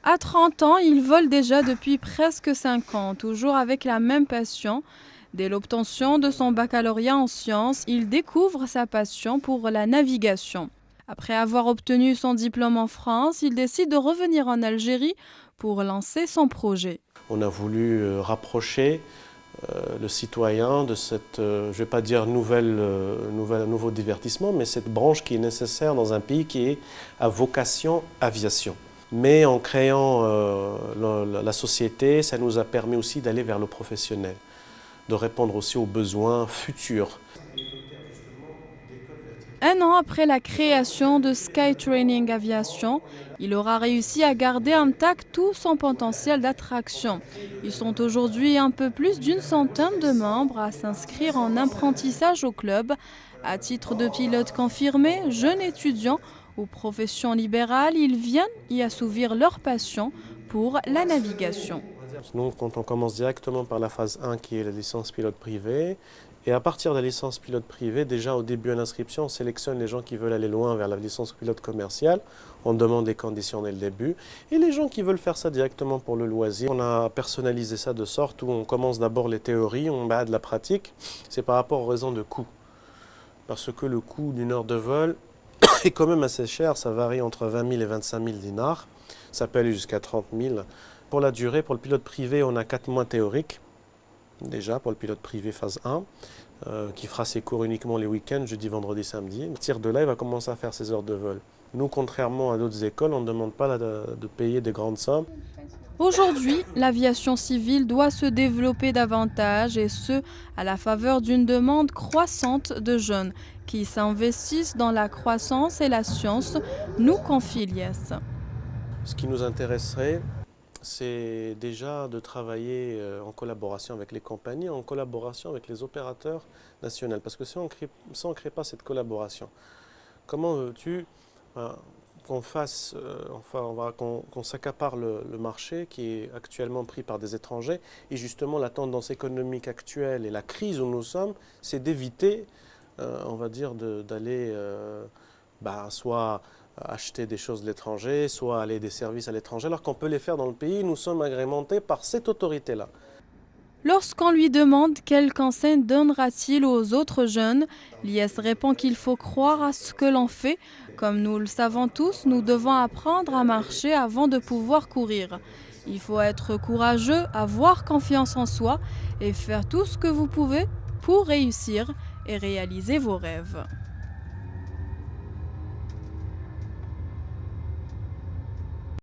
À 30 ans, il vole déjà depuis presque 5 ans, toujours avec la même passion. Dès l'obtention de son baccalauréat en sciences, il découvre sa passion pour la navigation. Après avoir obtenu son diplôme en France, il décide de revenir en Algérie pour lancer son projet. On a voulu rapprocher le citoyen de cette, je ne vais pas dire nouveau divertissement, mais cette branche qui est nécessaire dans un pays qui est à vocation aviation. Mais en créant la société, ça nous a permis aussi d'aller vers le professionnel, de répondre aussi aux besoins futurs. Un an après la création de Sky Training Aviation, il aura réussi à garder intact tout son potentiel d'attraction. Ils sont aujourd'hui un peu plus d'une centaine de membres à s'inscrire en apprentissage au club. À titre de pilote confirmé, jeunes étudiants ou professions libérales, ils viennent y assouvir leur passion pour la navigation. Nous, quand on commence directement par la phase 1 qui est la licence pilote privé, et à partir de la licence pilote privée, déjà au début à l'inscription, on sélectionne les gens qui veulent aller loin vers la licence pilote commerciale. On demande les conditions dès le début. Et les gens qui veulent faire ça directement pour le loisir, on a personnalisé ça de sorte où on commence d'abord les théories, on va de la pratique. C'est par rapport aux raisons de coût. Parce que le coût d'une heure de vol est quand même assez cher. Ça varie entre 20 000 et 25 000 dinars. Ça peut aller jusqu'à 30 000. Pour la durée, pour le pilote privé, on a 4 mois théoriques. Déjà pour le pilote privé phase 1, qui fera ses cours uniquement les week-ends, jeudi, vendredi, samedi. À partir de là, il va commencer à faire ses heures de vol. Nous, contrairement à d'autres écoles, on ne demande pas de payer des grandes sommes. Aujourd'hui, l'aviation civile doit se développer davantage et ce, à la faveur d'une demande croissante de jeunes qui s'investissent dans la croissance et la science, nous confie Ilyes. Ce qui nous intéresserait, c'est déjà de travailler en collaboration avec les compagnies, en collaboration avec les opérateurs nationaux. Parce que si on ne crée pas cette collaboration, comment veux-tu qu'on s'accapare le marché qui est actuellement pris par des étrangers? Et justement, la tendance économique actuelle et la crise où nous sommes, c'est d'éviter, on va dire, d'aller soit acheter des choses de l'étranger, soit aller des services à l'étranger, alors qu'on peut les faire dans le pays. Nous sommes agrémentés par cette autorité-là. Lorsqu'on lui demande quel conseil donnera-t-il aux autres jeunes, Ilyes répond qu'il faut croire à ce que l'on fait. Comme nous le savons tous, nous devons apprendre à marcher avant de pouvoir courir. Il faut être courageux, avoir confiance en soi et faire tout ce que vous pouvez pour réussir et réaliser vos rêves.